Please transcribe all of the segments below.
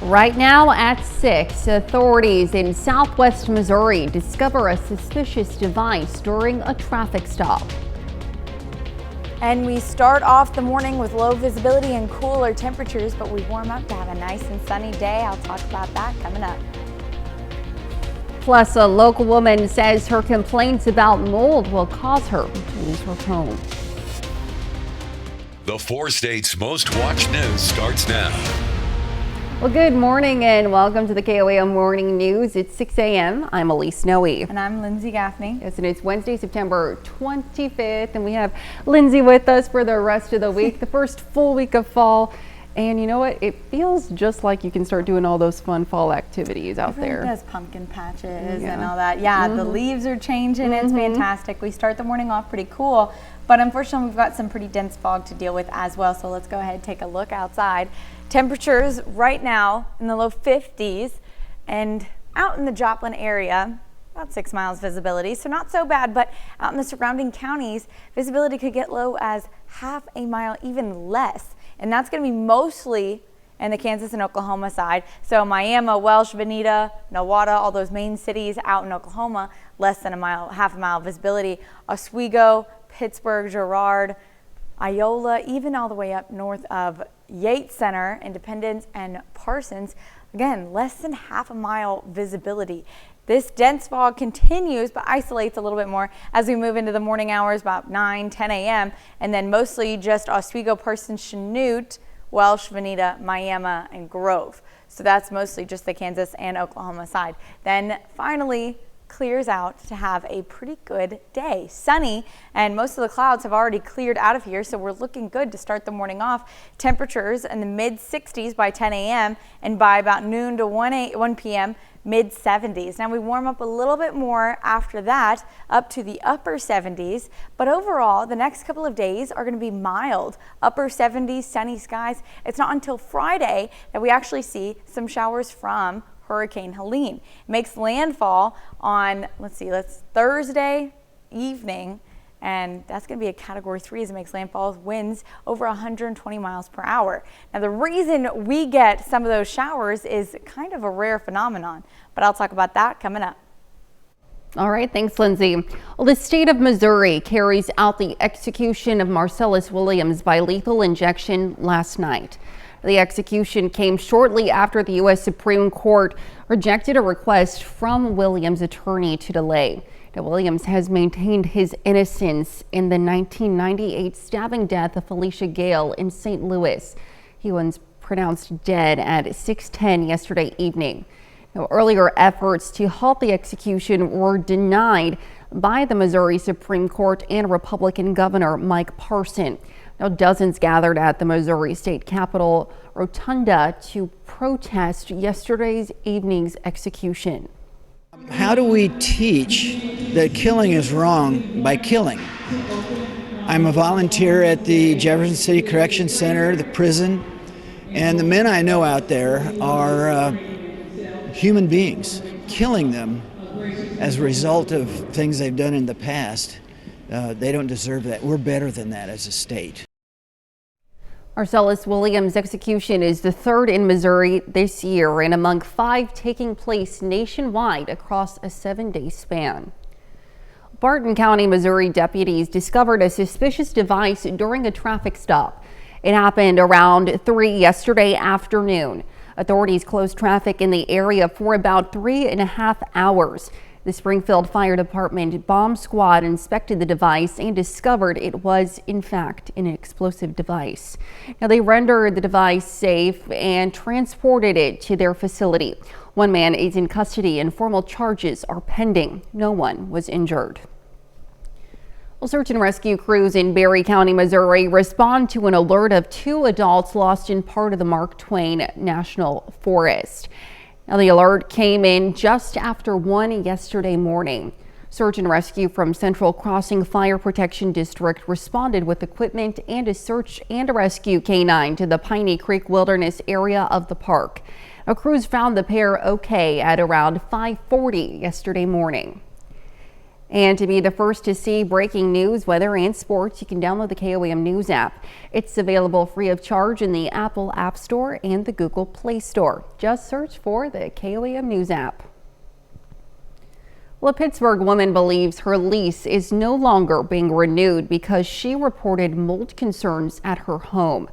Right now at 6, authorities in southwest Missouri discover a suspicious device during a traffic stop. And we start off the morning with low visibility and cooler temperatures, but we warm up to have a nice and sunny day. I'll talk about that coming up. Plus, a local woman says her complaints about mold will cause her to lose her home. The 4 states' most watched news starts now. Well, good morning and welcome to the KOAM Morning News. It's 6 a.m. I'm Elise Snowy. And I'm Lindsay Gaffney. Yes, and it's Wednesday, September 25th, and we have Lindsay with us for the rest of the week, the first full week of fall. And you know what? It feels just like you can start doing all those fun fall activities out there. It does, pumpkin patches and all that. Yeah, the leaves are changing. It's fantastic. We start the morning off pretty cool, but unfortunately we've got some pretty dense fog to deal with as well. So let's go ahead and take a look outside. Temperatures right now in the low 50s, and out in the Joplin area, about 6 miles visibility, so not so bad, but out in the surrounding counties, visibility could get low as half a mile, even less. And that's going to be mostly in the Kansas and Oklahoma side. So Miami, Welsh, Veneta, Nowata, all those main cities out in Oklahoma, less than a mile, half a mile visibility. Oswego, Pittsburgh, Girard, Iola, even all the way up north of Yates Center, Independence, and Parsons. Again, less than half a mile visibility. This dense fog continues but isolates a little bit more as we move into the morning hours, about 9, 10 a.m. And then mostly just Oswego, Parsons, Chanute, Welsh, Veneta, Miami, and Grove. So that's mostly just the Kansas and Oklahoma side. Then finally clears out to have a pretty good day. Sunny, and most of the clouds have already cleared out of here, so we're looking good to start the morning off. Temperatures in the mid 60s by 10 a.m. and by about noon to 1 p.m. mid 70s. Now we warm up a little bit more after that, up to the upper 70s, but overall the next couple of days are going to be mild, upper 70s, sunny skies. It's not until Friday that we actually see some showers from Hurricane Helene. It makes landfall on, let's Thursday evening, and that's going to be a Category 3 as it makes landfall with winds over 120 miles per hour. Now, the reason we get some of those showers is kind of a rare phenomenon, but I'll talk about that coming up. All right, thanks, Lindsay. Well, the state of Missouri carries out the execution of Marcellus Williams by lethal injection last night. The execution came shortly after the U.S. Supreme Court rejected a request from Williams' attorney to delay. Now, Williams has maintained his innocence in the 1998 stabbing death of Felicia Gale in St. Louis. He was pronounced dead at 6:10 yesterday evening. Now, earlier efforts to halt the execution were denied by the Missouri Supreme Court and Republican Governor Mike Parson. Now, dozens gathered at the Missouri State Capitol Rotunda to protest yesterday's evening's execution. How do we teach that killing is wrong by killing? I'm a volunteer at the Jefferson City Correction Center, the prison, and the men I know out there are human beings. Killing them as a result of things they've done in the past, they don't deserve that. We're better than that as a state. Marcellus Williams' execution is the third in Missouri this year and among 5 taking place nationwide across a 7-day span. Barton County, Missouri deputies discovered a suspicious device during a traffic stop. It happened around 3 yesterday afternoon. Authorities closed traffic in the area for about 3.5 hours. The Springfield Fire Department bomb squad inspected the device and discovered it was, in fact, an explosive device. Now, they rendered the device safe and transported it to their facility. One man is in custody and formal charges are pending. No one was injured. Well, search and rescue crews in Berry County, Missouri respond to an alert of 2 adults lost in part of the Mark Twain National Forest. Now, the alert came in just after 1 yesterday morning. Search and rescue from Central Crossing Fire Protection District responded with equipment and a search and a rescue canine to the Piney Creek Wilderness area of the park. Now, crews found the pair okay at around 5:40 yesterday morning. And to be the first to see breaking news, weather, and sports, you can download the KOAM News app. It's available free of charge in the Apple App Store and the Google Play Store. Just search for the KOAM News app. Well, a Pittsburgh woman believes her lease is no longer being renewed because she reported mold concerns at her home.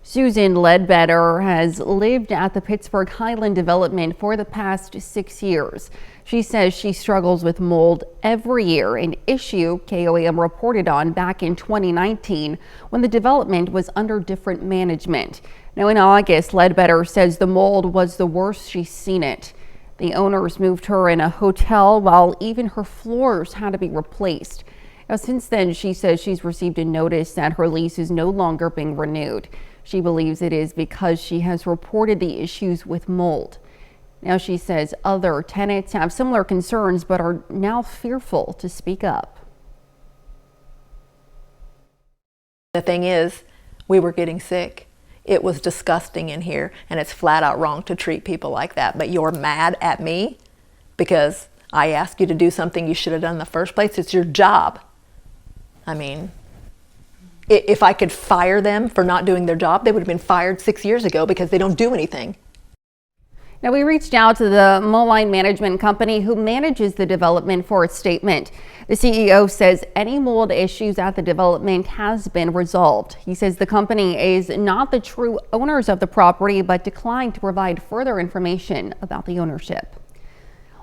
Susan Ledbetter has lived at the Pittsburgh Highland development for the past 6 years. She says she struggles with mold every year, an issue KOAM reported on back in 2019 when the development was under different management. Now in August, Ledbetter says the mold was the worst she's seen it. The owners moved her in a hotel while even her floors had to be replaced. Now, since then, she says she's received a notice that her lease is no longer being renewed. She believes it is because she has reported the issues with mold. Now, she says other tenants have similar concerns but are now fearful to speak up. The thing is, we were getting sick. It was disgusting in here, and it's flat out wrong to treat people like that. But you're mad at me because I asked you to do something you should have done in the first place. It's your job. I mean, if I could fire them for not doing their job, they would have been fired 6 years ago because they don't do anything. Now, we reached out to the Moline Management Company who manages the development for a statement. The CEO says any mold issues at the development has been resolved. He says the company is not the true owners of the property, but declined to provide further information about the ownership.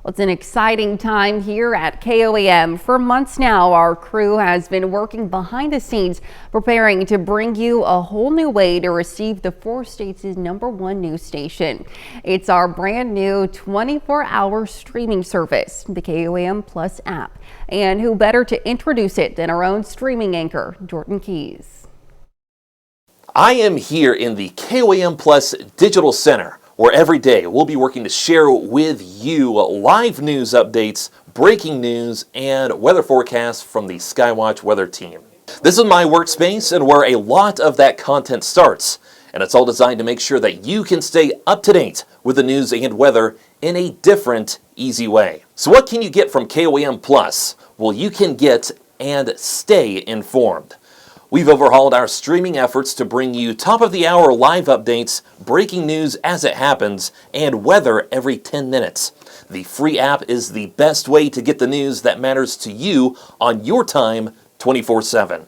Well, it's an exciting time here at KOAM. For months now, our crew has been working behind the scenes, preparing to bring you a whole new way to receive the 4 states' #1 news station. It's our brand new 24-hour streaming service, the KOAM Plus app. And who better to introduce it than our own streaming anchor, Jordan Keys. I am here in the KOAM Plus Digital Center, where every day we'll be working to share with you live news updates, breaking news, and weather forecasts from the Skywatch weather team. This is my workspace and where a lot of that content starts, and it's all designed to make sure that you can stay up to date with the news and weather in a different, easy way. So what can you get from KOAM Plus? Well, you can get and stay informed. We've overhauled our streaming efforts to bring you top-of-the-hour live updates, breaking news as it happens, and weather every 10 minutes. The free app is the best way to get the news that matters to you on your time 24/7.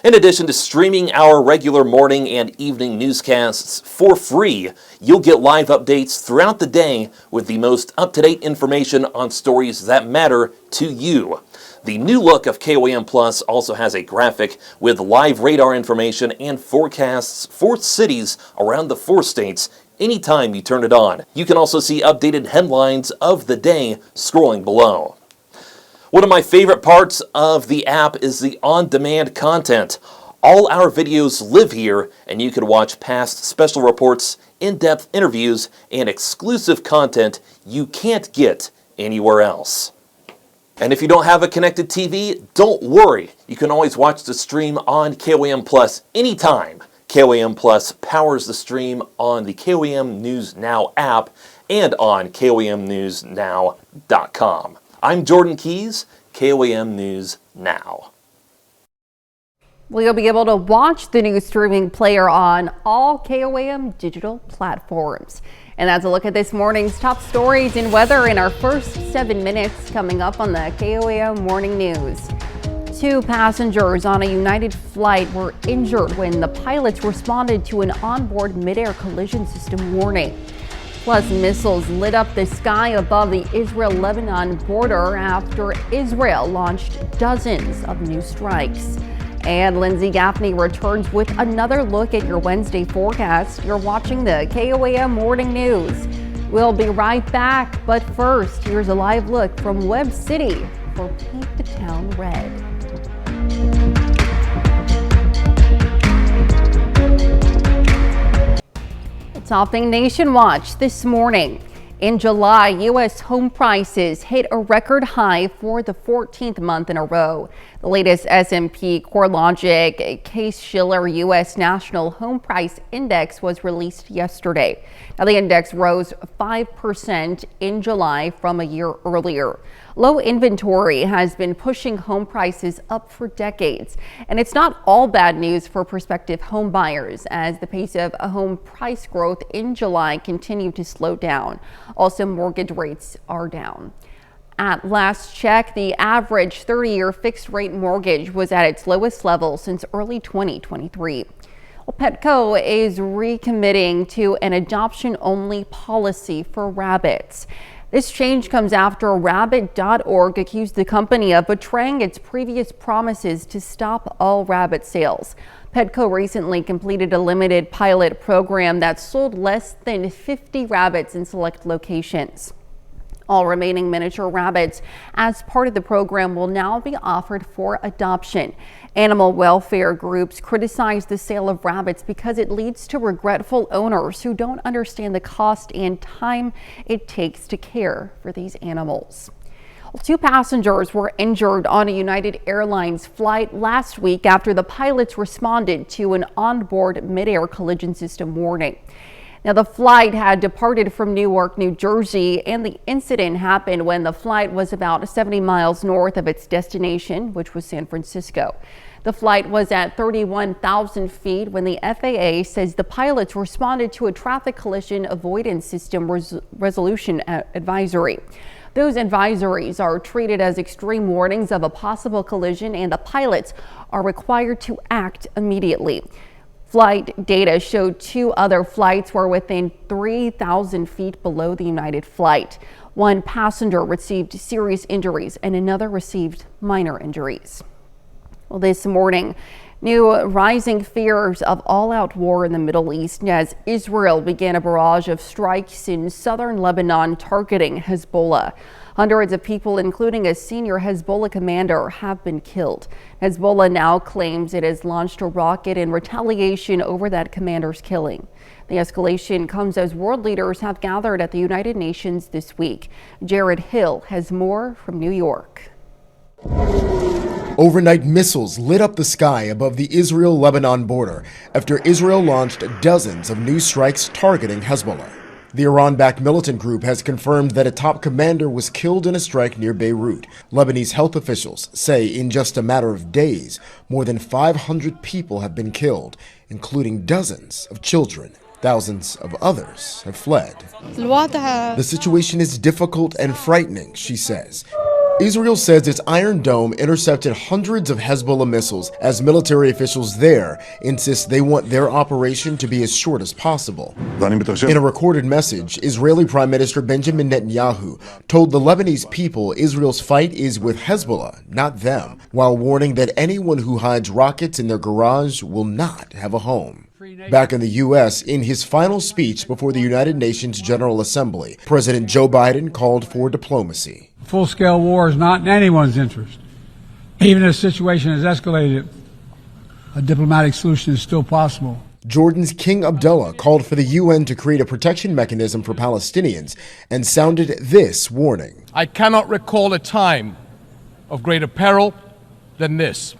In addition to streaming our regular morning and evening newscasts for free, you'll get live updates throughout the day with the most up-to-date information on stories that matter to you. The new look of KOAM Plus also has a graphic with live radar information and forecasts for cities around the 4 states anytime you turn it on. You can also see updated headlines of the day scrolling below. One of my favorite parts of the app is the on-demand content. All our videos live here, and you can watch past special reports, in-depth interviews, and exclusive content you can't get anywhere else. And if you don't have a connected TV, don't worry. You can always watch the stream on KOAM Plus anytime. KOAM Plus powers the stream on the KOAM News Now app and on KOAMNewsNow.com. I'm Jordan Keys, KOAM News Now. Well, you'll be able to watch the new streaming player on all KOAM digital platforms. And that's a look at this morning's top stories and weather in our first 7 minutes coming up on the KOAM Morning News. 2 passengers on a United flight were injured when the pilots responded to an onboard midair collision system warning. Plus, missiles lit up the sky above the Israel-Lebanon border after Israel launched dozens of new strikes. And Lindsay Gaffney returns with another look at your Wednesday forecast. You're watching the KOAM Morning News. We'll be right back, but first, here's a live look from Webb City for Paint the Town Red. Topping Nation Watch this morning. In July, U.S. home prices hit a record high for the 14th month in a row. The latest S&P CoreLogic Case-Shiller U.S. National Home Price Index was released yesterday. Now, the index rose 5% in July from a year earlier. Low inventory has been pushing home prices up for decades, and it's not all bad news for prospective home buyers as the pace of home price growth in July continued to slow down. Also, mortgage rates are down. At last check, the average 30-year fixed-rate mortgage was at its lowest level since early 2023. Well, Petco is recommitting to an adoption-only policy for rabbits. This change comes after Rabbit.org accused the company of betraying its previous promises to stop all rabbit sales. Petco recently completed a limited pilot program that sold less than 50 rabbits in select locations. All remaining miniature rabbits as part of the program will now be offered for adoption. Animal welfare groups criticize the sale of rabbits because it leads to regretful owners who don't understand the cost and time it takes to care for these animals. Well, 2 passengers were injured on a United Airlines flight last week after the pilots responded to an onboard mid-air collision system warning. Now, the flight had departed from Newark, New Jersey, and the incident happened when the flight was about 70 miles north of its destination, which was San Francisco. The flight was at 31,000 feet when the FAA says the pilots responded to a traffic collision avoidance system resolution advisory. Those advisories are treated as extreme warnings of a possible collision, and the pilots are required to act immediately. Flight data showed 2 other flights were within 3,000 feet below the United flight. 1 passenger received serious injuries and another received minor injuries. Well, this morning, new rising fears of all-out war in the Middle East as Israel began a barrage of strikes in southern Lebanon targeting Hezbollah. Hundreds of people, including a senior Hezbollah commander, have been killed. Hezbollah now claims it has launched a rocket in retaliation over that commander's killing. The escalation comes as world leaders have gathered at the United Nations this week. Jared Hill has more from New York. Overnight missiles lit up the sky above the Israel-Lebanon border after Israel launched dozens of new strikes targeting Hezbollah. The Iran-backed militant group has confirmed that a top commander was killed in a strike near Beirut. Lebanese health officials say in just a matter of days, more than 500 people have been killed, including dozens of children. Thousands of others have fled. The situation is difficult and frightening, she says. Israel says its Iron Dome intercepted hundreds of Hezbollah missiles as military officials there insist they want their operation to be as short as possible. In a recorded message, Israeli Prime Minister Benjamin Netanyahu told the Lebanese people Israel's fight is with Hezbollah, not them, while warning that anyone who hides rockets in their garage will not have a home. Back in the U.S., in his final speech before the United Nations General Assembly, President Joe Biden called for diplomacy. Full-scale war is not in anyone's interest. Even if the situation has escalated, a diplomatic solution is still possible. Jordan's King Abdullah called for the UN to create a protection mechanism for Palestinians and sounded this warning. I cannot recall a time of greater peril than this.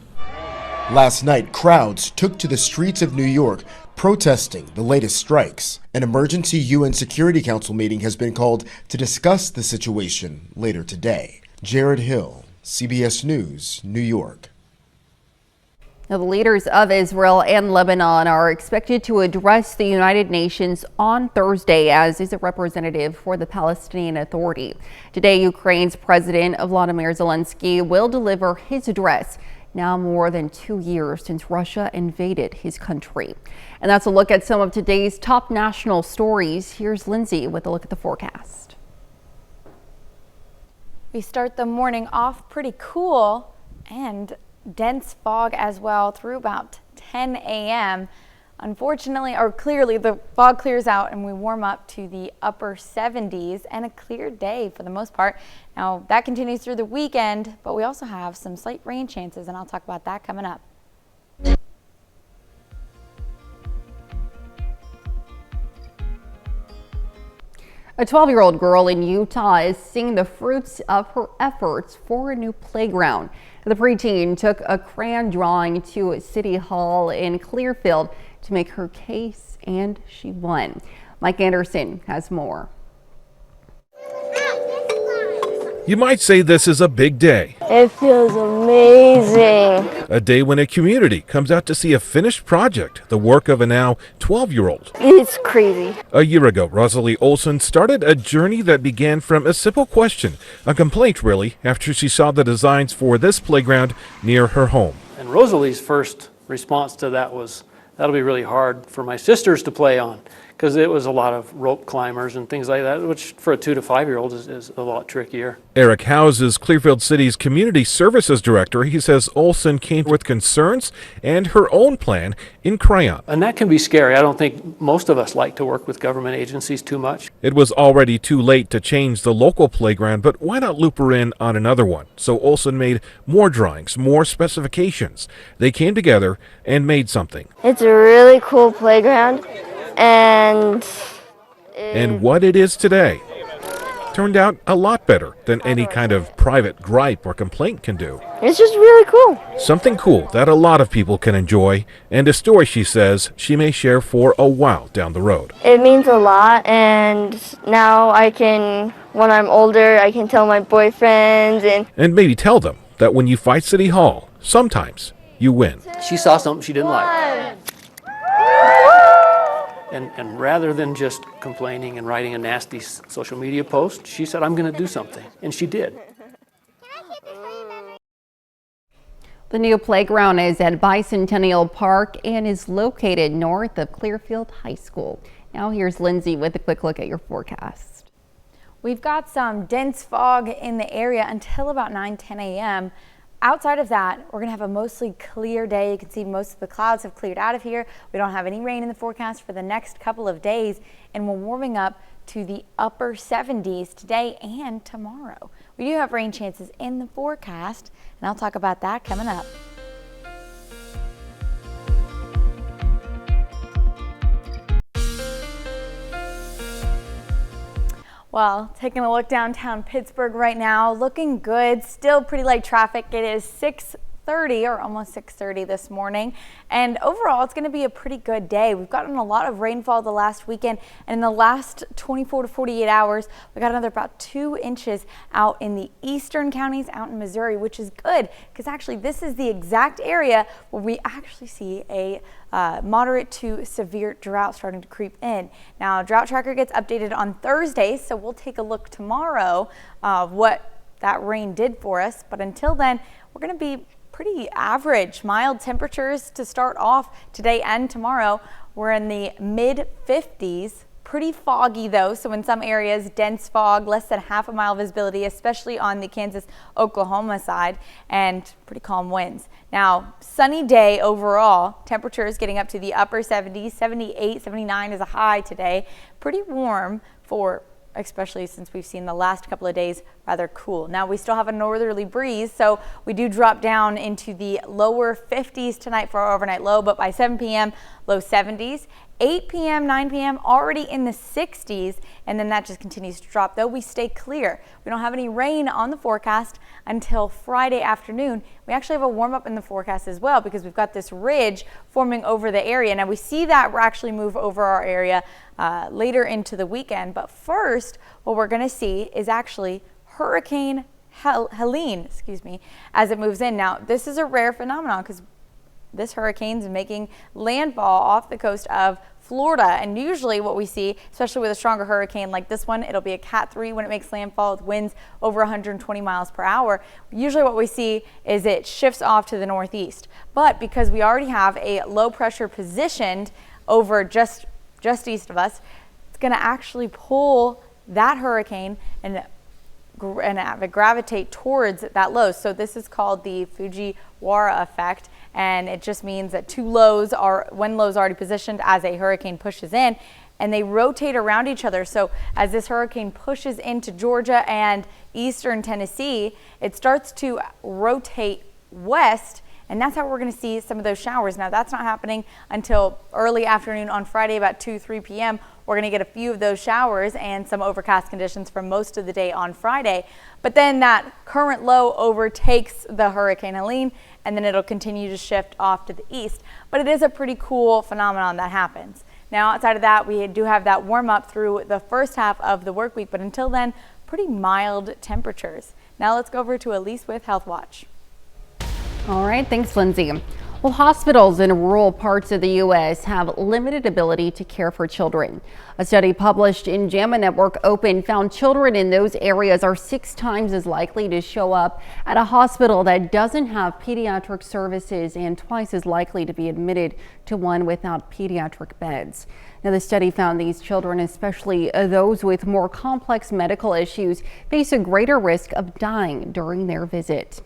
Last night, crowds took to the streets of New York protesting the latest strikes. An emergency UN Security Council meeting has been called to discuss the situation later today. Jared Hill, CBS News, New York. Now, the leaders of Israel and Lebanon are expected to address the United Nations on Thursday, as is a representative for the Palestinian Authority. Today, Ukraine's President Volodymyr Zelensky will deliver his address, now more than 2 years since Russia invaded his country. And that's a look at some of today's top national stories. Here's Lindsay with a look at the forecast. We start the morning off pretty cool and dense fog as well through about 10 a.m. Unfortunately, or clearly, the fog clears out and we warm up to the upper 70s and a clear day for the most part. Now, that continues through the weekend, but we also have some slight rain chances, and I'll talk about that coming up. A 12-year-old girl in Utah is seeing the fruits of her efforts for a new playground. The preteen took a crayon drawing to City Hall in Clearfield to make her case, and she won. Mike Anderson has more. You might say this is a big day. It feels amazing. A day when a community comes out to see a finished project, the work of a now 12-year-old. It's crazy. A year ago, Rosalie Olson started a journey that began from a simple question, a complaint really, after she saw the designs for this playground near her home. And Rosalie's first response to that was, that'll be really hard for my sisters to play on, because it was a lot of rope climbers and things like that, which for a 2 to 5 year old is a lot trickier. Eric Howes is Clearfield City's Community Services Director. He says Olson came with concerns and her own plan in crayon. And that can be scary. I don't think most of us like to work with government agencies too much. It was already too late to change the local playground, but why not loop her in on another one? So Olson made more drawings, more specifications. They came together and made something. It's a really cool playground, and what it is today turned out a lot better than any kind of private gripe or complaint can do. It's just really cool. Something cool that a lot of people can enjoy, and a story she says she may share for a while down the road. It means a lot, and now I can, when I'm older, I can tell my boyfriends and maybe tell them that when you fight City Hall, sometimes you win. She saw something she didn't like. And rather than just complaining and writing a nasty social media post, she said, I'm going to do something. And she did. The new playground is at Bicentennial Park and is located north of Clearfield High School. Now here's Lindsay with a quick look at your forecast. We've got some dense fog in the area until about 9-10 a.m. Outside of that, we're going to have a mostly clear day. You can see most of the clouds have cleared out of here. We don't have any rain in the forecast for the next couple of days, and we're warming up to the upper 70s today and tomorrow. We do have rain chances in the forecast, and I'll talk about that coming up. Well, taking a look downtown Pittsburgh right now, looking good, still pretty light traffic. It is 6:30 or almost 6:30 this morning, and overall it's going to be a pretty good day. We've gotten a lot of rainfall the last weekend, and in the last 24 to 48 hours we got another about 2 inches out in the eastern counties out in Missouri, which is good because actually this is the exact area where we actually see a moderate to severe drought starting to creep in. Now, Drought Tracker gets updated on Thursday, so we'll take a look tomorrow of what that rain did for us. But until then, we're going to be pretty average, mild temperatures to start off today and tomorrow. We're in the mid 50s. Pretty foggy though, so in some areas dense fog, less than half a mile visibility, especially on the Kansas-Oklahoma side, and pretty calm winds. Now, sunny day overall, temperatures getting up to the upper 70s, 78, 79 is a high today. Pretty warm for, especially since we've seen the last couple of days rather cool. Now we still have a northerly breeze, so we do drop down into the lower 50s tonight for our overnight low, but by 7 p.m. low 70s. 8 p.m., 9 p.m. already in the 60s, and then that just continues to drop, though we stay clear. We don't have any rain on the forecast until Friday afternoon. We actually have a warm up in the forecast as well because we've got this ridge forming over the area. Now we see that actually move over our area later into the weekend, but first what we're going to see is actually Hurricane Helene, as it moves in. Now this is a rare phenomenon because this hurricane's making landfall off the coast of Florida, and usually what we see, especially with a stronger hurricane like this one, it'll be a Cat 3 when it makes landfall with winds over 120 miles per hour. Usually what we see is it shifts off to the northeast, but because we already have a low pressure positioned over just east of us, it's going to actually pull that hurricane and gravitate towards that low. So this is called the Fujiwara effect, and it just means that one low is already positioned as a hurricane pushes in, and they rotate around each other. So as this hurricane pushes into Georgia and eastern Tennessee, it starts to rotate west, And that's how we're going to see some of those showers. Now, that's not happening until early afternoon on Friday, about 2-3 p.m. We're going to get a few of those showers and some overcast conditions for most of the day on Friday. But then that current low overtakes the Hurricane Helene, and then it'll continue to shift off to the east. But it is a pretty cool phenomenon that happens. Now, outside of that, we do have that warm up through the first half of the work week, but until then, pretty mild temperatures. Now let's go over to Elise with Health Watch. All right, thanks, Lindsay. Well, hospitals in rural parts of the U.S. have limited ability to care for children. A study published in JAMA Network Open found children in those areas are 6 times as likely to show up at a hospital that doesn't have pediatric services and twice as likely to be admitted to one without pediatric beds. Now, the study found these children, especially those with more complex medical issues, face a greater risk of dying during their visit.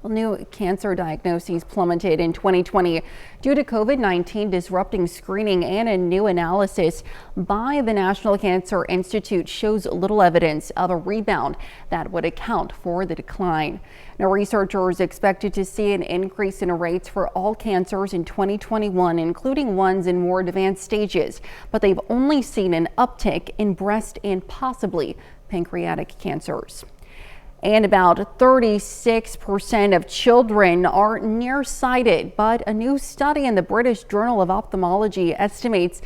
Well, new cancer diagnoses plummeted in 2020 due to COVID-19 disrupting screening, and a new analysis by the National Cancer Institute shows little evidence of a rebound that would account for the decline. Now, researchers expected to see an increase in rates for all cancers in 2021, including ones in more advanced stages, but they've only seen an uptick in breast and possibly pancreatic cancers. And about 36% of children are nearsighted, but a new study in the British Journal of Ophthalmology estimates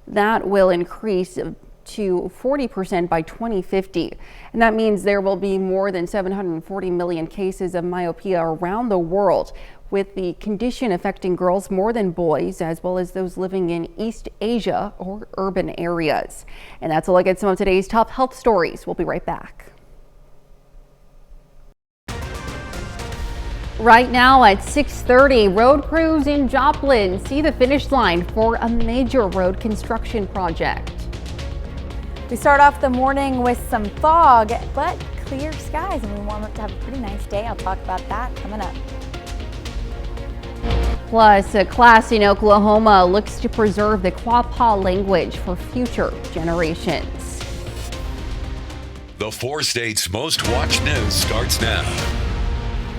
that will increase to 40% by 2050. And that means there will be more than 740 million cases of myopia around the world, with the condition affecting girls more than boys, as well as those living in East Asia or urban areas. And that's a look at some of today's top health stories. We'll be right back. Right now at 6:30, road crews in Joplin see the finish line for a major road construction project. We start off the morning with some fog, but clear skies, and we warm up to have a pretty nice day. I'll talk about that coming up. Plus, a class in Oklahoma looks to preserve the Quapaw language for future generations. The 4 states' most watched news starts now.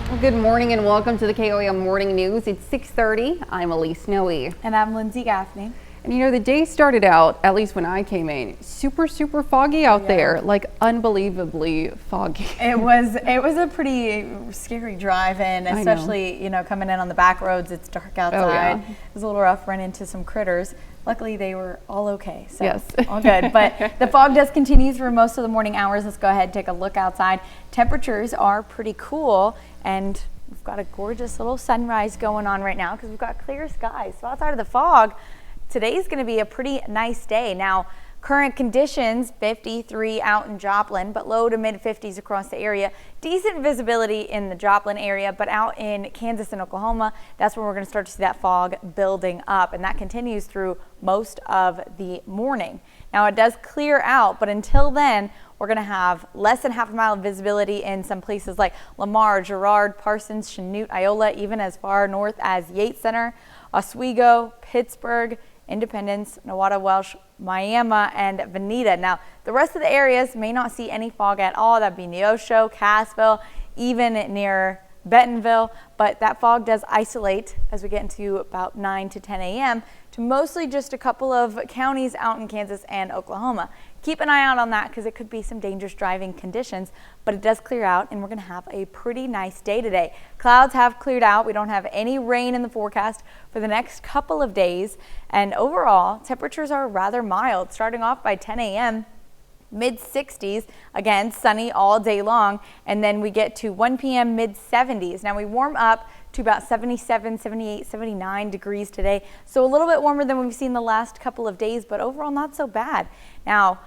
Well, good morning and welcome to the KOAM Morning News. It's 6:30. I'm Elise Noe. And I'm Lindsay Gaffney. And you know, the day started out, at least when I came in, super foggy out there, like unbelievably foggy. It was a pretty scary drive in, especially, coming in on the back roads. It's dark outside. Oh, yeah. It was a little rough, run into some critters. Luckily, they were all okay, so yes. All good. But the fog does continue through most of the morning hours. Let's go ahead and take a look outside. Temperatures are pretty cool, and we've got a gorgeous little sunrise going on right now because we've got clear skies. So outside of the fog, today's going to be a pretty nice day. Now, current conditions, 53 out in Joplin, but low to mid 50s across the area. Decent visibility in the Joplin area, but out in Kansas and Oklahoma, that's where we're going to start to see that fog building up, and that continues through most of the morning. Now, it does clear out, but until then, we're going to have less than half a mile of visibility in some places like Lamar, Girard, Parsons, Chanute, Iola, even as far north as Yates Center, Oswego, Pittsburgh, Independence, Nowata, Welsh, Miami, and Veneta. Now, the rest of the areas may not see any fog at all. That'd be Neosho, Cassville, even near Bentonville, but that fog does isolate as we get into about 9 to 10 a.m. to mostly just a couple of counties out in Kansas and Oklahoma. Keep an eye out on that because it could be some dangerous driving conditions, but it does clear out and we're going to have a pretty nice day today. Clouds have cleared out. We don't have any rain in the forecast for the next couple of days, and overall temperatures are rather mild, starting off by 10 a.m. mid 60s, again sunny all day long, and then we get to 1 p.m. mid 70s. Now we warm up to about 77, 78, 79 degrees today, so a little bit warmer than we've seen the last couple of days, but overall not so bad. Now,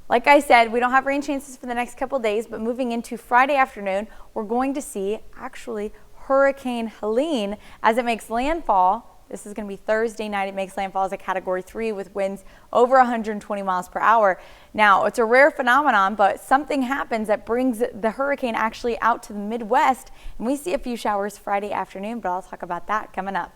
like I said, we don't have rain chances for the next couple of days, but moving into Friday afternoon, we're going to see actually Hurricane Helene as it makes landfall. This is going to be Thursday night. It makes landfall as a Category 3 with winds over 120 miles per hour. Now, it's a rare phenomenon, but something happens that brings the hurricane actually out to the Midwest, and we see a few showers Friday afternoon, but I'll talk about that coming up.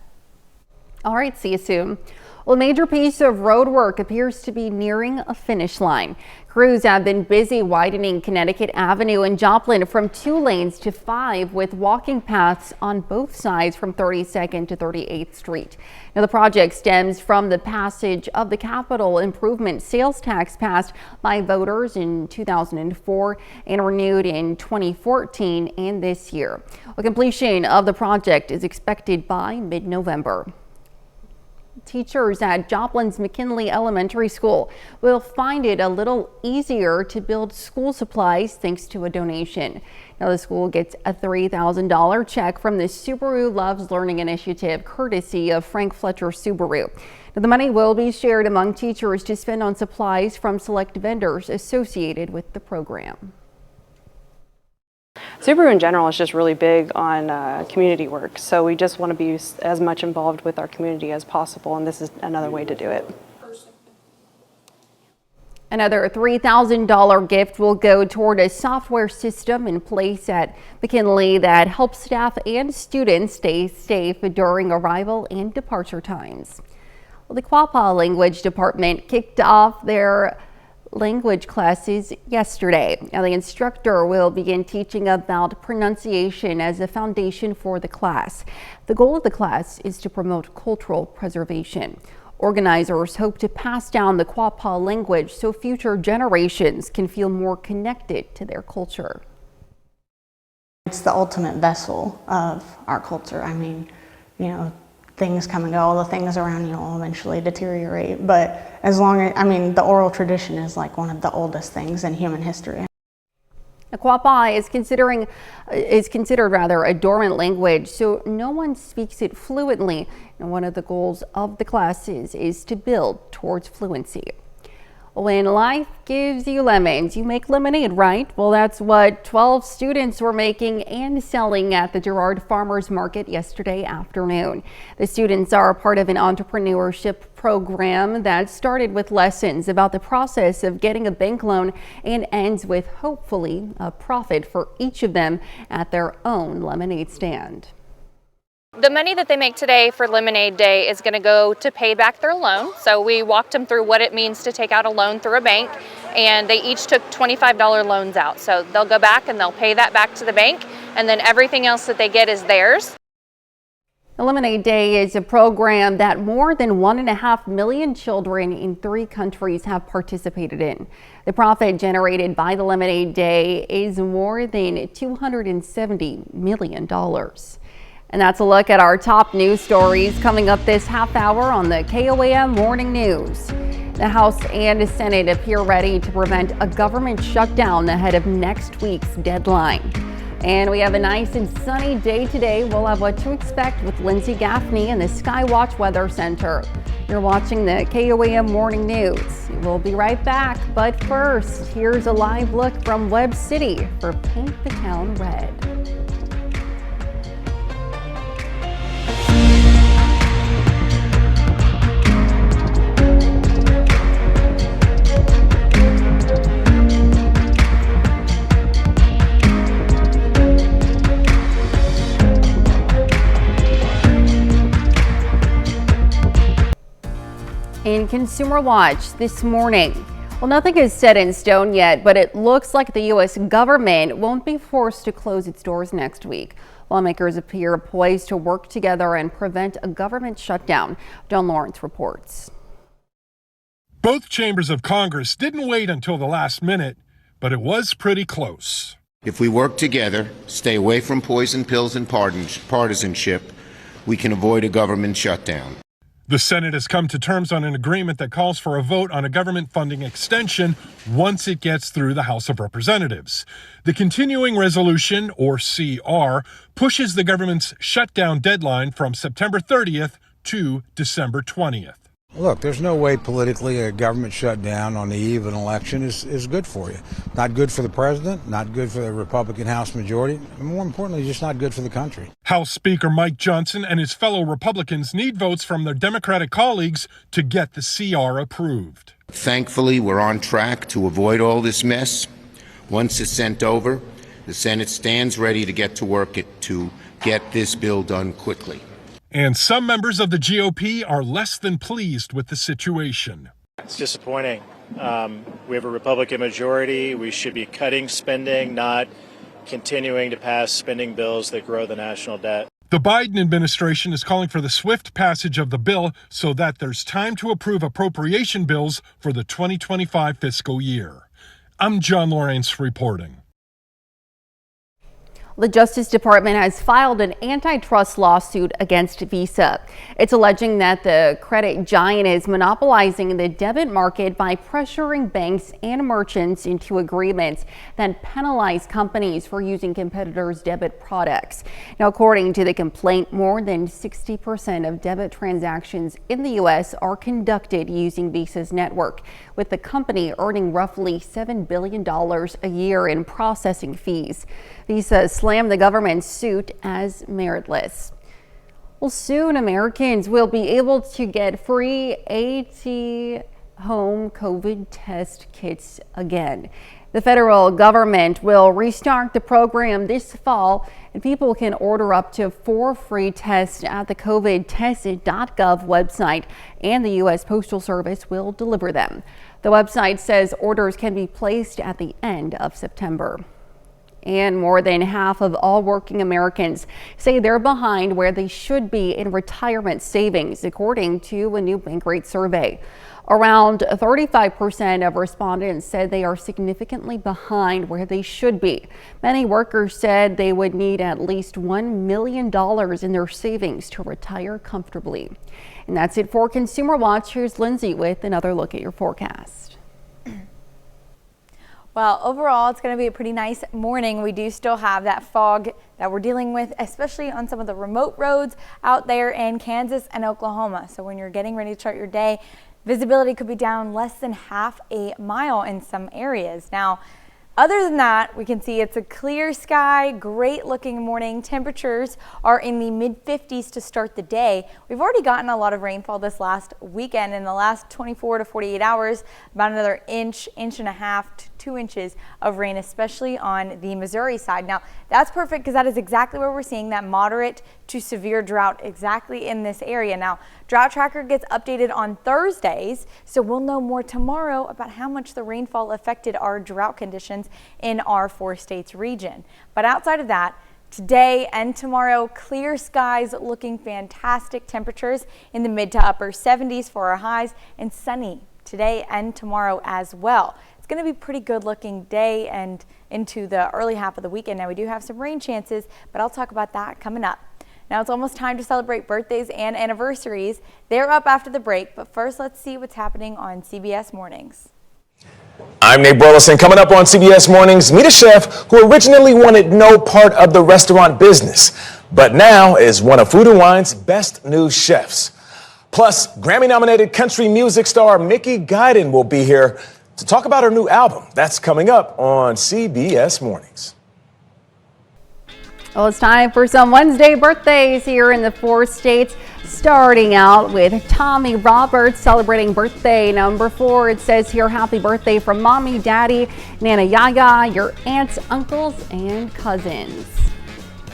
All right, see you soon. Well, a major piece of road work appears to be nearing a finish line. Crews have been busy widening Connecticut Avenue in Joplin from 2 lanes to 5 with walking paths on both sides from 32nd to 38th Street. Now, the project stems from the passage of the capital improvement sales tax passed by voters in 2004 and renewed in 2014 and this year. A completion of the project is expected by mid-November. Teachers at Joplin's McKinley Elementary School will find it a little easier to build school supplies thanks to a donation. Now, the school gets a $3,000 check from the Subaru Loves Learning Initiative, courtesy of Frank Fletcher Subaru. Now, the money will be shared among teachers to spend on supplies from select vendors associated with the program. Subaru in general is just really big on community work, so we just want to be as much involved with our community as possible, and this is another way to do it. Another $3,000 gift will go toward a software system in place at McKinley that helps staff and students stay safe during arrival and departure times. Well, the KOAM language department kicked off their language classes yesterday. Now, the instructor will begin teaching about pronunciation as a foundation for the class. The goal of the class is to promote cultural preservation. Organizers hope to pass down the KOAM language so future generations can feel more connected to their culture. It's the ultimate vessel of our culture. I mean, you know, things come and go, all the things around you will eventually deteriorate, but as long as, I mean, the oral tradition is like one of the oldest things in human history. KOAM is considered a dormant language, so no one speaks it fluently, and one of the goals of the classes is to build towards fluency. When life gives you lemons, you make lemonade, right? Well, that's what 12 students were making and selling at the Girard Farmers Market yesterday afternoon. The students are a part of an entrepreneurship program that started with lessons about the process of getting a bank loan and ends with hopefully a profit for each of them at their own lemonade stand. The money that they make today for Lemonade Day is going to go to pay back their loan. So we walked them through what it means to take out a loan through a bank, and they each took $25 loans out. So they'll go back and they'll pay that back to the bank, and then everything else that they get is theirs. Lemonade Day is a program that more than 1.5 million children in 3 countries have participated in. The profit generated by the Lemonade Day is more than $270 million. And that's a look at our top news stories coming up this half hour on the KOAM Morning News. The House and Senate appear ready to prevent a government shutdown ahead of next week's deadline. And we have a nice and sunny day today. We'll have what to expect with Lindsay Gaffney in the Skywatch Weather Center. You're watching the KOAM Morning News. We'll be right back, but first, here's a live look from Webb City for Paint the Town Red. In Consumer Watch this morning, well, nothing is set in stone yet, but it looks like the U.S. government won't be forced to close its doors next week. Lawmakers appear poised to work together and prevent a government shutdown. John Lawrence reports. Both chambers of Congress didn't wait until the last minute, but it was pretty close. If we work together, stay away from poison pills and partisanship, we can avoid a government shutdown. The Senate has come to terms on an agreement that calls for a vote on a government funding extension once it gets through the House of Representatives. The continuing resolution, or CR, pushes the government's shutdown deadline from September 30th to December 20th. Look, there's no way politically a government shutdown on the eve of an election is good for you. Not good for the president, not good for the Republican House majority, and more importantly, just not good for the country. House Speaker Mike Johnson and his fellow Republicans need votes from their Democratic colleagues to get the CR approved. Thankfully, we're on track to avoid all this mess. Once it's sent over, the Senate stands ready to get to work to get this bill done quickly. And some members of the GOP are less than pleased with the situation. It's disappointing. We have a Republican majority. We should be cutting spending, not continuing to pass spending bills that grow the national debt. The Biden administration is calling for the swift passage of the bill so that there's time to approve appropriation bills for the 2025 fiscal year. I'm John Lawrence reporting. The Justice Department has filed an antitrust lawsuit against Visa. It's alleging that the credit giant is monopolizing the debit market by pressuring banks and merchants into agreements that penalize companies for using competitors' debit products. Now, according to the complaint, more than 60% of debit transactions in the U.S. are conducted using Visa's network, with the company earning roughly $7 billion a year in processing fees. Visa slammed the government's suit as meritless. Well, soon Americans will be able to get free at-home COVID test kits again. The federal government will restart the program this fall, and people can order up to 4 free tests at the covidtested.gov website, and the U.S. Postal Service will deliver them. The website says orders can be placed at the end of September. And more than half of all working Americans say they're behind where they should be in retirement savings, according to a new Bankrate survey. Around 35% of respondents said they are significantly behind where they should be. Many workers said they would need at least $1 million in their savings to retire comfortably. And that's it for Consumer Watch. Here's Lindsay with another look at your forecast. Well, overall, it's going to be a pretty nice morning. We do still have that fog that we're dealing with, especially on some of the remote roads out there in Kansas and Oklahoma. So when you're getting ready to start your day, visibility could be down less than half a mile in some areas. Now, other than that, we can see it's a clear sky, great looking morning. Temperatures are in the mid 50s to start the day. We've already gotten a lot of rainfall this last weekend. In the last 24 to 48 hours, about another inch and a half to 2 inches of rain, especially on the Missouri side. Now, that's perfect because that is exactly where we're seeing that moderate to severe drought exactly in this area. Now, Drought Tracker gets updated on Thursdays, so we'll know more tomorrow about how much the rainfall affected our drought conditions in our 4 states region. But outside of that, today and tomorrow, clear skies, looking fantastic. Temperatures in the mid to upper 70s for our highs, and sunny today and tomorrow as well. It's going to be a pretty good looking day and into the early half of the weekend. Now, we do have some rain chances, but I'll talk about that coming up. Now it's almost time to celebrate birthdays and anniversaries. They're up after the break, but first let's see what's happening on CBS Mornings. I'm Nate Burleson. Coming up on CBS Mornings, meet a chef who originally wanted no part of the restaurant business, but now is one of Food & Wine's best new chefs. Plus, Grammy-nominated country music star Mickey Guyton will be here to talk about her new album. That's coming up on CBS Mornings. Well, it's time for some Wednesday birthdays here in the 4 states, starting out with Tommy Roberts celebrating birthday number 4. It says here, happy birthday from Mommy, Daddy, Nana Yaya, your aunts, uncles, and cousins.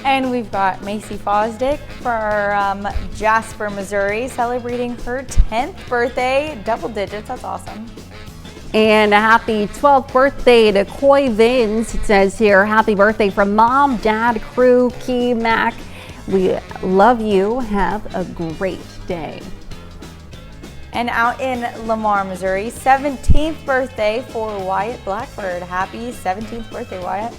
And we've got Macy Fosdick from Jasper, Missouri, celebrating her 10th birthday, double digits. That's awesome. And a happy 12th birthday to Coy Vins. It says here, happy birthday from Mom, Dad, crew, Key, Mac. We love you. Have a great day. And out in Lamar, Missouri, 17th birthday for Wyatt Blackford. Happy 17th birthday, Wyatt.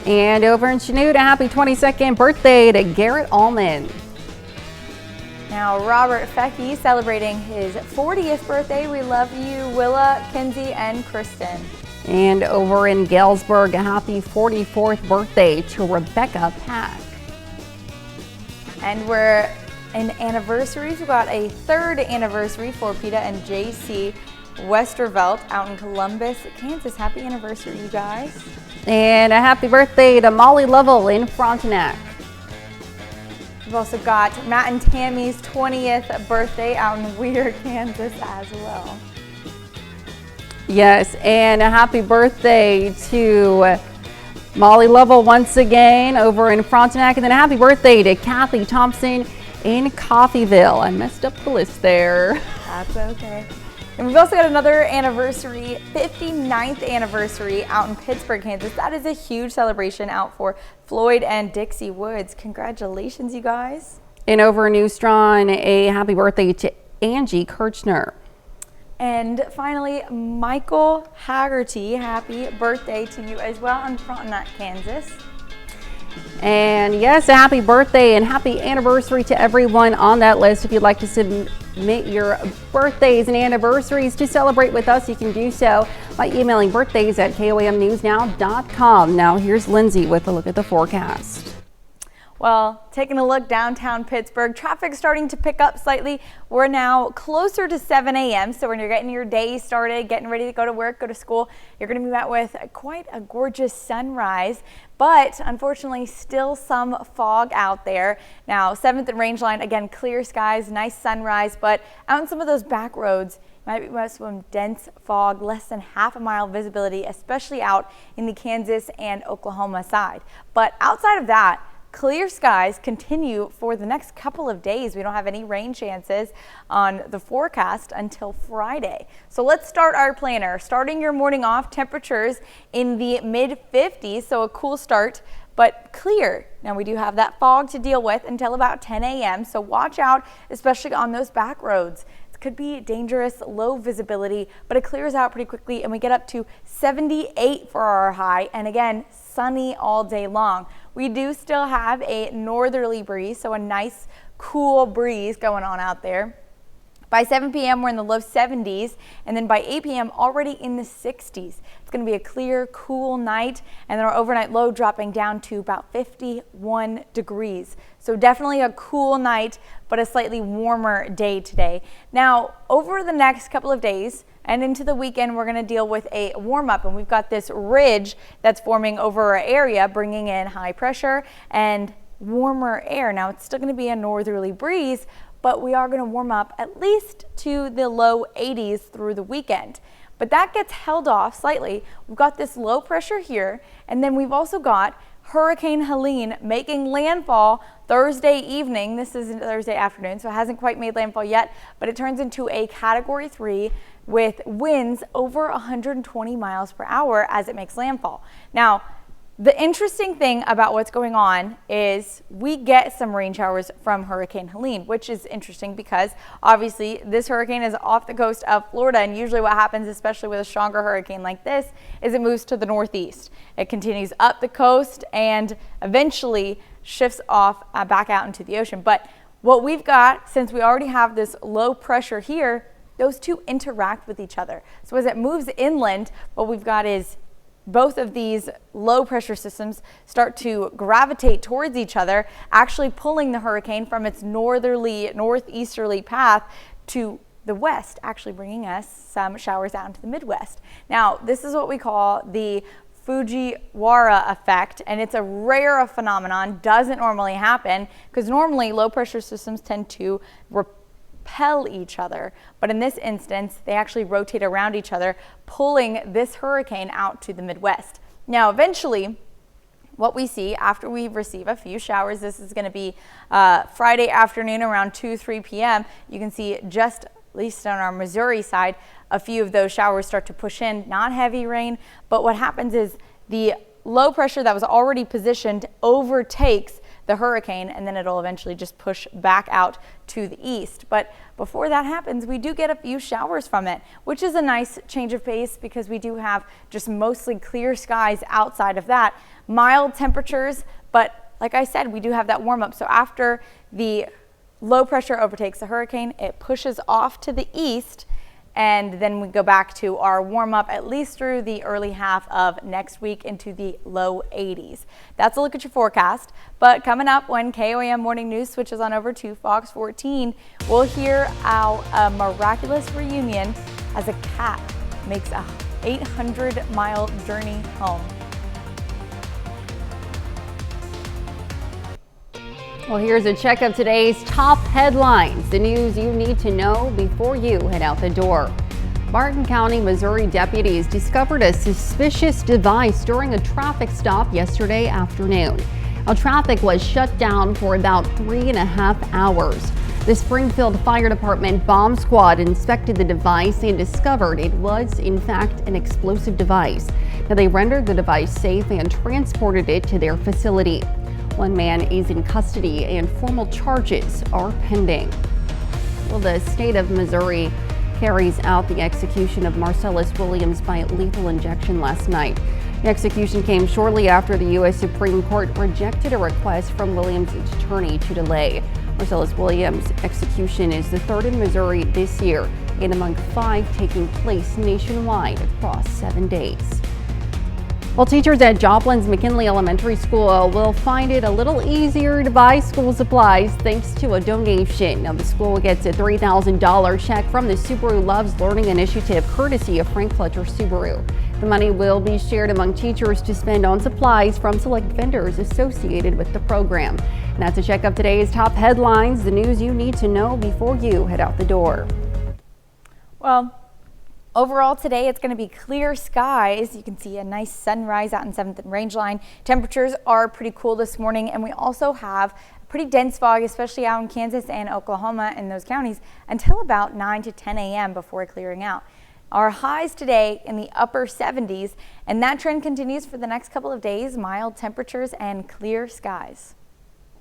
And over in Chanute, a happy 22nd birthday to Garrett Allman. Now, Robert Fecky celebrating his 40th birthday. We love you, Willa, Kenzie, and Kristen. And over in Galesburg, a happy 44th birthday to Rebecca Pack. And we're in anniversaries. We've got a 3rd anniversary for Peta and JC Westervelt out in Columbus, Kansas. Happy anniversary, you guys. And a happy birthday to Molly Lovell in Frontenac. We've also got Matt and Tammy's 20th birthday out in Weir, Kansas as well. Yes, and a happy birthday to Molly Lovell once again over in Frontenac. And then a happy birthday to Kathy Thompson in Coffeyville. I messed up the list there. That's okay. And we've also got another anniversary, 59th anniversary out in Pittsburgh, Kansas. That is a huge celebration out for Floyd and Dixie Woods. Congratulations, you guys. And over in New Strawn, a happy birthday to Angie Kirchner. And finally, Michael Haggerty, happy birthday to you as well in Frontenac, Kansas. And yes, a happy birthday and happy anniversary to everyone on that list. If you'd like to submit your birthdays and anniversaries to celebrate with us, you can do so by emailing birthdays@koamnewsnow.com. Now here's Lindsay with a look at the forecast. Well, taking a look downtown Pittsburgh, traffic starting to pick up slightly. We're now closer to 7 a.m. So when you're getting your day started, getting ready to go to work, go to school, you're going to be met with quite a gorgeous sunrise. But unfortunately, still some fog out there. Now, 7th and Rangeline, again, clear skies, nice sunrise. But out in some of those back roads, might be with some dense fog, less than half a mile visibility, especially out in the Kansas and Oklahoma side. But outside of that, clear skies continue for the next couple of days. We don't have any rain chances on the forecast until Friday. So let's start our planner. Starting your morning off, temperatures in the mid-50s, so a cool start, but clear. Now we do have that fog to deal with until about 10 a.m. So watch out, especially on those back roads. It could be dangerous, low visibility, but it clears out pretty quickly and we get up to 78 for our high. And again, sunny all day long. We do still have a northerly breeze, so a nice cool breeze going on out there. By 7 p.m. we're in the low 70s, and then by 8 p.m. already in the 60s. It's going to be a clear, cool night, and then our overnight low dropping down to about 51 degrees. So definitely a cool night, but a slightly warmer day today. Now, over the next couple of days and into the weekend, we're going to deal with a warm up, and we've got this ridge that's forming over our area, bringing in high pressure and warmer air. Now, it's still going to be a northerly breeze, but we are going to warm up at least to the low 80s through the weekend. But that gets held off slightly. We've got this low pressure here, and then we've also got Hurricane Helene making landfall Thursday evening. This is Thursday afternoon, so it hasn't quite made landfall yet, but it turns into a Category 3 with winds over 120 miles per hour as it makes landfall. Now, the interesting thing about what's going on is we get some rain showers from Hurricane Helene, which is interesting because obviously this hurricane is off the coast of Florida, and usually what happens, especially with a stronger hurricane like this, is it moves to the northeast. It continues up the coast and eventually shifts off back out into the ocean. But what we've got, since we already have this low pressure here, those two interact with each other. So as it moves inland, what we've got is both of these low pressure systems start to gravitate towards each other, actually pulling the hurricane from its northeasterly path to the west, actually bringing us some showers out into the Midwest. Now, this is what we call the Fujiwara effect, and it's a rare phenomenon, doesn't normally happen, because normally low pressure systems tend to repel each other, but in this instance they actually rotate around each other, pulling this hurricane out to the Midwest. Now eventually what we see after we receive a few showers, this is going to be Friday afternoon around 2-3 p.m. You can see just, at least on our Missouri side, a few of those showers start to push in, not heavy rain, but what happens is the low pressure that was already positioned overtakes the hurricane, and then it'll eventually just push back out to the east. But before that happens, we do get a few showers from it, which is a nice change of pace because we do have just mostly clear skies outside of that. Mild temperatures, but like I said, we do have that warm up. So after the low pressure overtakes the hurricane, it pushes off to the east, and then we go back to our warm up at least through the early half of next week into the low 80s. That's a look at your forecast. But coming up when KOAM Morning News switches on over to Fox 14, we'll hear how a miraculous reunion as a cat makes a 800-mile journey home. Well, here's a check of today's top headlines, the news you need to know before you head out the door. Martin County, Missouri deputies discovered a suspicious device during a traffic stop yesterday afternoon. Now, traffic was shut down for about 3.5 hours. The Springfield Fire Department bomb squad inspected the device and discovered it was, in fact, an explosive device. Now, they rendered the device safe and transported it to their facility. One man is in custody and formal charges are pending. Well, the state of Missouri carries out the execution of Marcellus Williams by lethal injection last night. The execution came shortly after the U.S. Supreme Court rejected a request from Williams' attorney to delay. Marcellus Williams' execution is the third in Missouri this year and among 5 taking place nationwide across 7 days. Well, teachers at Joplin's McKinley Elementary School will find it a little easier to buy school supplies thanks to a donation. Now, the school gets a $3,000 check from the Subaru Loves Learning Initiative, courtesy of Frank Fletcher Subaru. The money will be shared among teachers to spend on supplies from select vendors associated with the program. And that's a check of today's top headlines, the news you need to know before you head out the door. Well, overall today, it's going to be clear skies. You can see a nice sunrise out in 7th and Rangeline. Temperatures are pretty cool this morning, and we also have pretty dense fog, especially out in Kansas and Oklahoma and those counties, until about 9 to 10 a.m. before clearing out. Our highs today in the upper 70s, and that trend continues for the next couple of days. Mild temperatures and clear skies.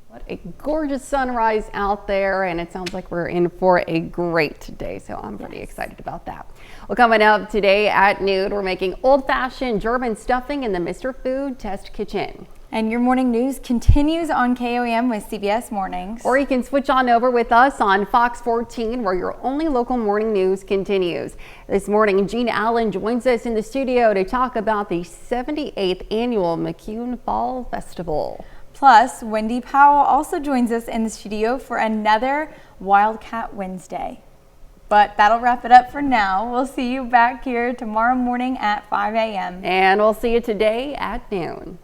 What a gorgeous sunrise out there, and it sounds like we're in for a great day, so I'm pretty excited about that. Well, coming up today at noon, we're making old-fashioned German stuffing in the Mr. Food Test Kitchen. And your morning news continues on KOAM with CBS Mornings. Or you can switch on over with us on Fox 14, where your only local morning news continues. This morning, Gene Allen joins us in the studio to talk about the 78th annual McCune Fall Festival. Plus, Wendy Powell also joins us in the studio for another Wildcat Wednesday. But that'll wrap it up for now. We'll see you back here tomorrow morning at 5 a.m. And we'll see you today at noon.